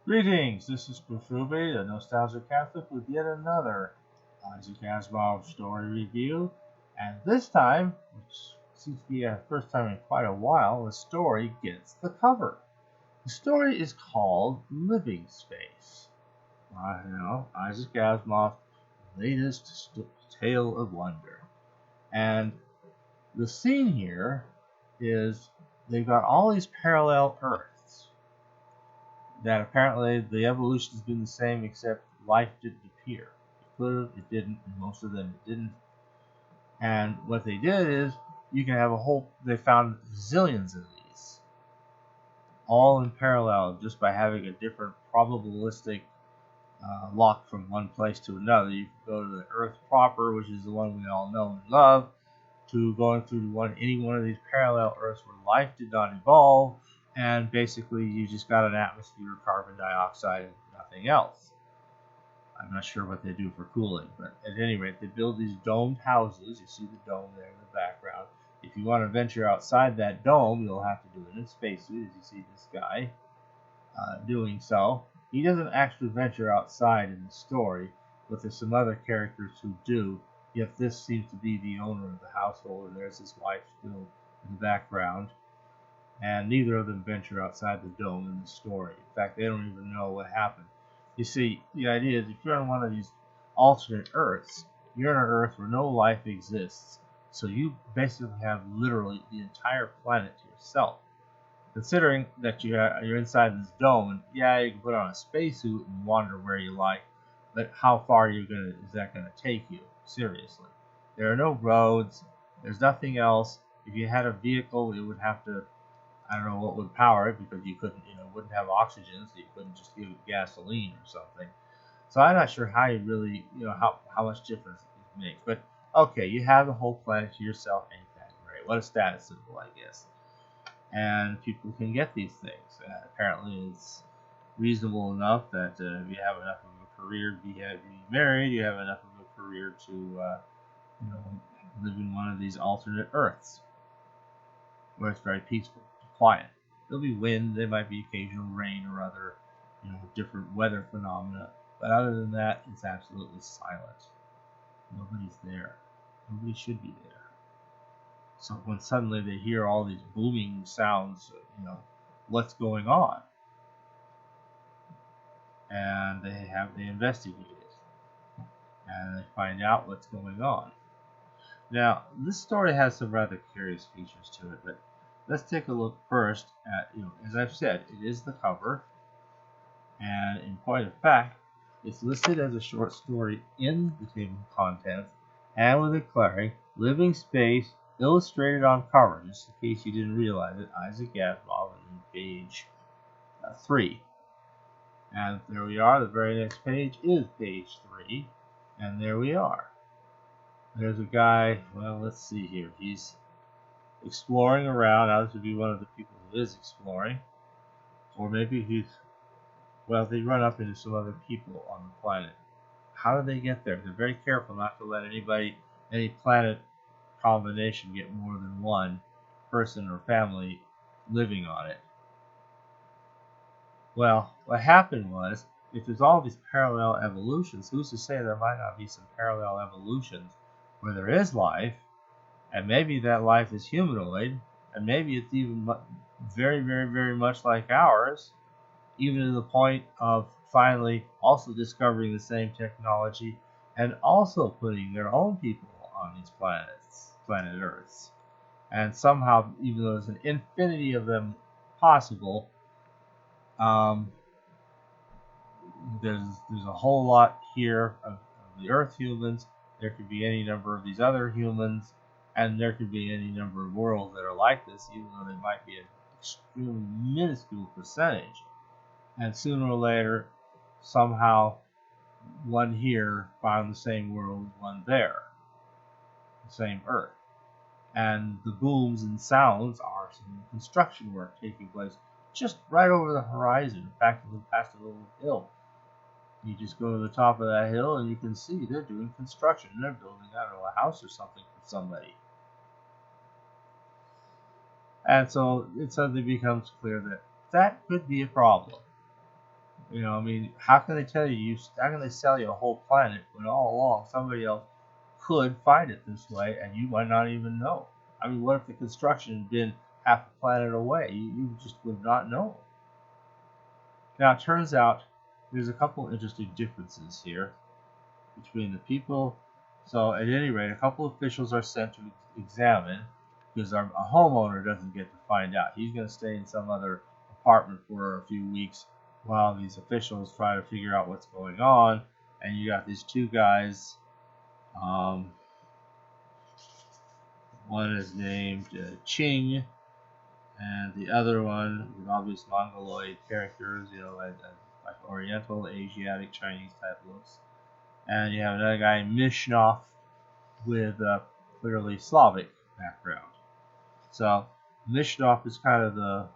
Greetings, this is Proofubi, the Nostalgic Catholic, with yet another Isaac Asimov story review. And this time, which seems to be the first time in quite a while, the story gets the cover. The story is called Living Space. Isaac Asimov's latest tale of wonder. And the scene here is they've got all these parallel Earths that apparently the evolution has been the same except life didn't appear. It could have, it didn't, and most of them it didn't. And what they did is you can have they found zillions of these, all in parallel just by having a different probabilistic lock from one place to another. You can go to the Earth proper, which is the one we all know and love, to going through any one of these parallel Earths where life did not evolve, and basically you just got an atmosphere of carbon dioxide and nothing else. I'm not sure what they do for cooling, but at any rate, they build these domed houses. You see the dome there in the background. If you want to venture outside that dome, you'll have to do it in a spacesuit, as you see this guy doing so. He doesn't actually venture outside in the story, but there's some other characters who do. Yet this seems to be the owner of the household, and there's his wife still in the background. And neither of them venture outside the dome in the story. In fact, they don't even know what happened. You see, the idea is if you're on one of these alternate Earths, you're on an Earth where no life exists. So you basically have literally the entire planet to yourself. Considering that you're inside this dome, and yeah, you can put on a spacesuit and wander where you like, but how far is that gonna take you? Seriously, there are no roads. There's nothing else. If you had a vehicle, it would have to. I don't know what would power it because you couldn't, wouldn't have oxygen, so you couldn't just give it gasoline or something. So I'm not sure how you really, how much difference it makes. But okay, you have the whole planet to yourself. Ain't that great? What a status symbol, I guess. And people can get these things. Apparently, it's reasonable enough that if you have enough of a career to be married, you have enough of a career to, live in one of these alternate Earths where it's very peaceful, quiet. There'll be wind, there might be occasional rain or other, different weather phenomena. But other than that, it's absolutely silent. Nobody's there. Nobody should be there. So when suddenly they hear all these booming sounds, what's going on? And they investigate it, and they find out what's going on. Now, this story has some rather curious features to it, but let's take a look first at, as I've said, it is the cover, and in point of fact, it's listed as a short story in the table of contents, and with declaring Living Space illustrated on cover, just in case you didn't realize it, Isaac Asimov on page 3. And there we are, the very next page is page 3, and there we are. There's a guy, well, let's see here, he's exploring around. Now, this would be one of the people who is exploring. Or maybe they run up into some other people on the planet. How do they get there? They're very careful not to let any planet combination get more than one person or family living on it. Well, what happened was, if there's all these parallel evolutions, who's to say there might not be some parallel evolutions where there is life, and maybe that life is humanoid, and maybe it's even very, very, very much like ours, even to the point of finally also discovering the same technology and also putting their own people on these planet Earths. And somehow, even though there's an infinity of them possible, there's a whole lot here of the Earth humans. There could be any number of these other humans, and there could be any number of worlds that are like this, even though they might be an extremely minuscule percentage. And sooner or later, somehow, one here found the same world as one there, the same Earth. And the booms and sounds are some construction work taking place just right over the horizon. In fact, past a little hill. You just go to the top of that hill and you can see they're doing construction. They're building, I don't know, a house or something for somebody. And so it suddenly becomes clear that could be a problem. I mean, how can they tell you? How can they sell you a whole planet when all along somebody else could find it this way, and you might not even know? I mean, what if the construction had been half a planet away? You just would not know. Now, it turns out there's a couple interesting differences here between the people. So, at any rate, a couple of officials are sent to examine because a homeowner doesn't get to find out. He's going to stay in some other apartment for a few weeks while these officials try to figure out what's going on. And you got these two guys. One is named Ching, and the other one with obvious Mongoloid characters, like Oriental, Asiatic, Chinese type looks. And you have another guy, Mishnov, with a clearly Slavic background. So Mishnov is kind of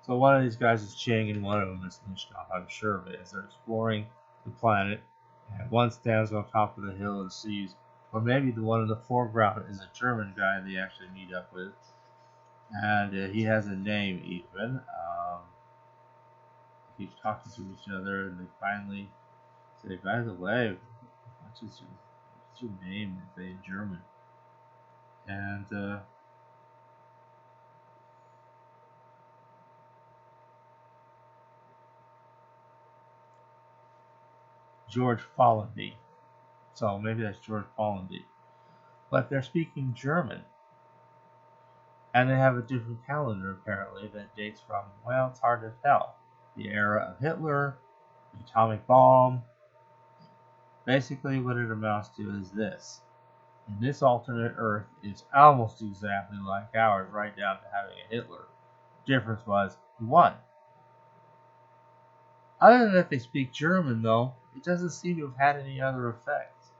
so one of these guys is Ching and one of them is Mishnov, I'm sure of it, as they're exploring the planet. And one stands on top of the hill and sees, or maybe the one in the foreground is a German guy they actually meet up with. And he has a name even. They keep talking to each other, and they finally say, by the way, what's your name? They say in German. And George Follenby. So maybe that's George Follenby. But they're speaking German. And they have a different calendar, apparently, that dates from, well, it's hard to tell. The era of Hitler, the atomic bomb. Basically, what it amounts to is this. And this alternate Earth is almost exactly like ours, right down to having a Hitler. Difference was, he won. Other than that they speak German, though, it doesn't seem to have had any other effects.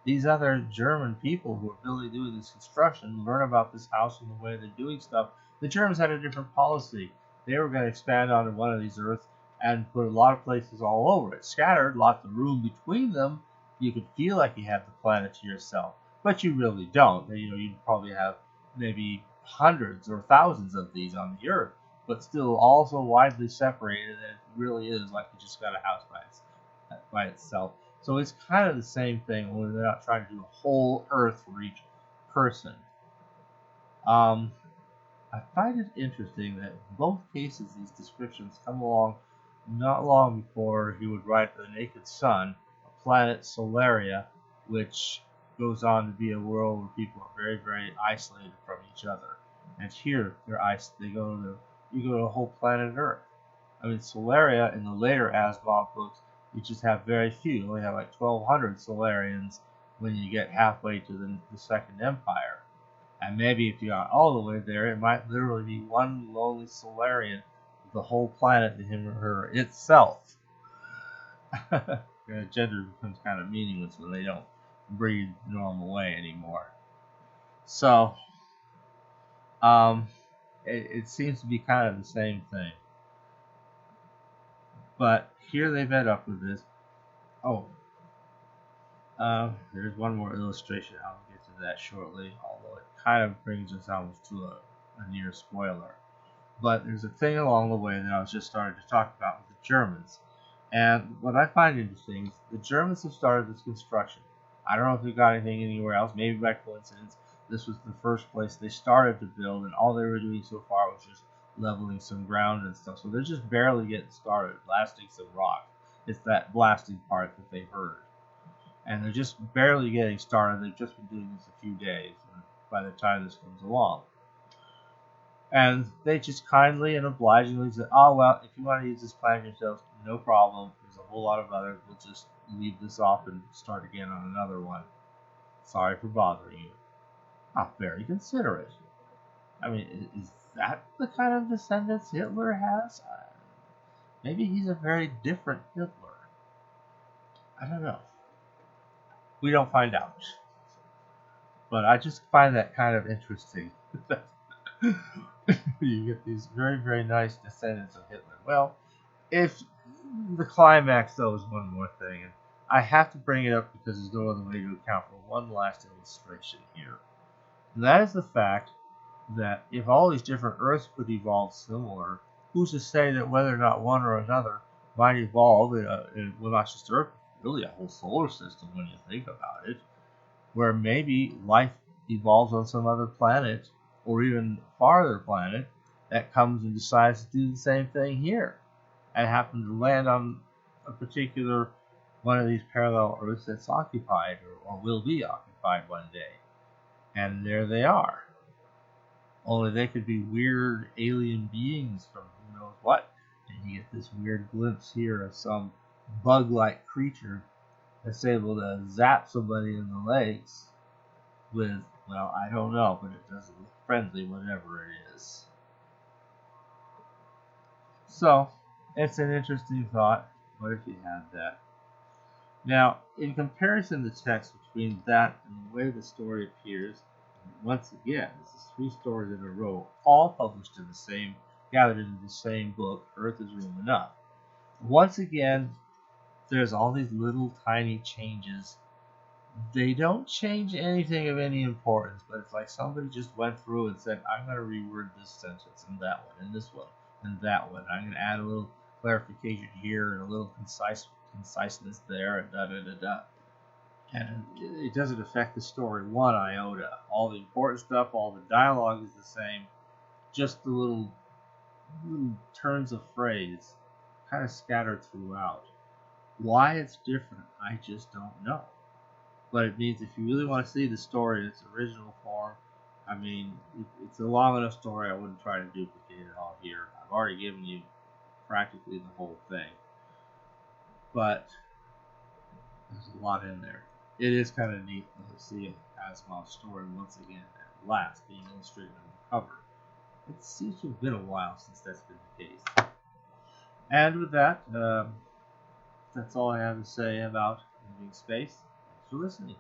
These other German people who are really doing this construction learn about this house and the way they're doing stuff. The Germans had a different policy. They were going to expand onto one of these Earths and put a lot of places all over it. Scattered, lots of room between them. You could feel like you had the planet to yourself, but you really don't. You'd probably have maybe hundreds or thousands of these on the Earth, but still all so widely separated that it really is like you just got a house by itself. So it's kind of the same thing, only they're not trying to do a whole Earth for each person. I find it interesting that in both cases these descriptions come along not long before he would write The Naked Sun, a planet Solaria, which goes on to be a world where people are very, very isolated from each other. And here you go to a whole planet Earth. I mean, Solaria in the later Asimov books, you just have very few. You only have like 1,200 Solarians when you get halfway to the Second Empire. And maybe if you got all the way there, it might literally be one lonely Solarian with the whole planet to him or her itself. Gender becomes kind of meaningless when they don't breathe the normal way anymore. So, it seems to be kind of the same thing. But here they've met up with this. There's one more illustration. I'll get to that shortly, although it kind of brings us almost to a near spoiler. But there's a thing along the way that I was just starting to talk about with the Germans. And what I find interesting is the Germans have started this construction. I don't know if they got anything anywhere else. Maybe by coincidence, this was the first place they started to build, and all they were doing so far was just leveling some ground and stuff. So they're just barely getting started, blasting some rock. It's that blasting part that they heard. And they're just barely getting started. They've just been doing this a few days by the time this comes along. And they just kindly and obligingly said, oh, well, if you want to use this planet yourselves, no problem. There's a whole lot of others. We'll just leave this off and start again on another one. Sorry for bothering you. Very considerate. I mean, is that the kind of descendants Hitler has? Maybe he's a very different Hitler. I don't know. We don't find out. But I just find that kind of interesting. You get these very, very nice descendants of Hitler. Well, if the climax, though, is one more thing, and I have to bring it up because there's no other way to account for one last illustration here. And that is the fact that if all these different Earths could evolve similar, who's to say that whether or not one or another might evolve well, not just Earth, really a whole solar system when you think about it, where maybe life evolves on some other planet or even farther planet that comes and decides to do the same thing here and happen to land on a particular one of these parallel Earths that's occupied or will be occupied one day. And there they are. Only they could be weird alien beings from who knows what. And you get this weird glimpse here of some bug-like creature that's able to zap somebody in the legs with, well, I don't know, but it doesn't look friendly, whatever it is. So, it's an interesting thought. What if you had that? Now, in comparison to text between that and the way the story appears, once again, this is 3 stories in a row, all published in the same, gathered into the same book, Earth is Room Enough. Once again, there's all these little tiny changes. They don't change anything of any importance, but it's like somebody just went through and said, I'm going to reword this sentence and that one and this one and that one. I'm going to add a little clarification here and a little conciseness there and da-da-da-da. And it doesn't affect the story one iota. All the important stuff, all the dialogue is the same. Just the little turns of phrase kind of scattered throughout. Why it's different, I just don't know. But it means if you really want to see the story in its original form, I mean, it's a long enough story, I wouldn't try to duplicate it all here. I've already given you practically the whole thing. But there's a lot in there. It is kind of neat to see an Asimov story once again at last being illustrated on the cover. It seems to have been a while since that's been the case. And with that, that's all I have to say about Moving Space. Thanks for listening.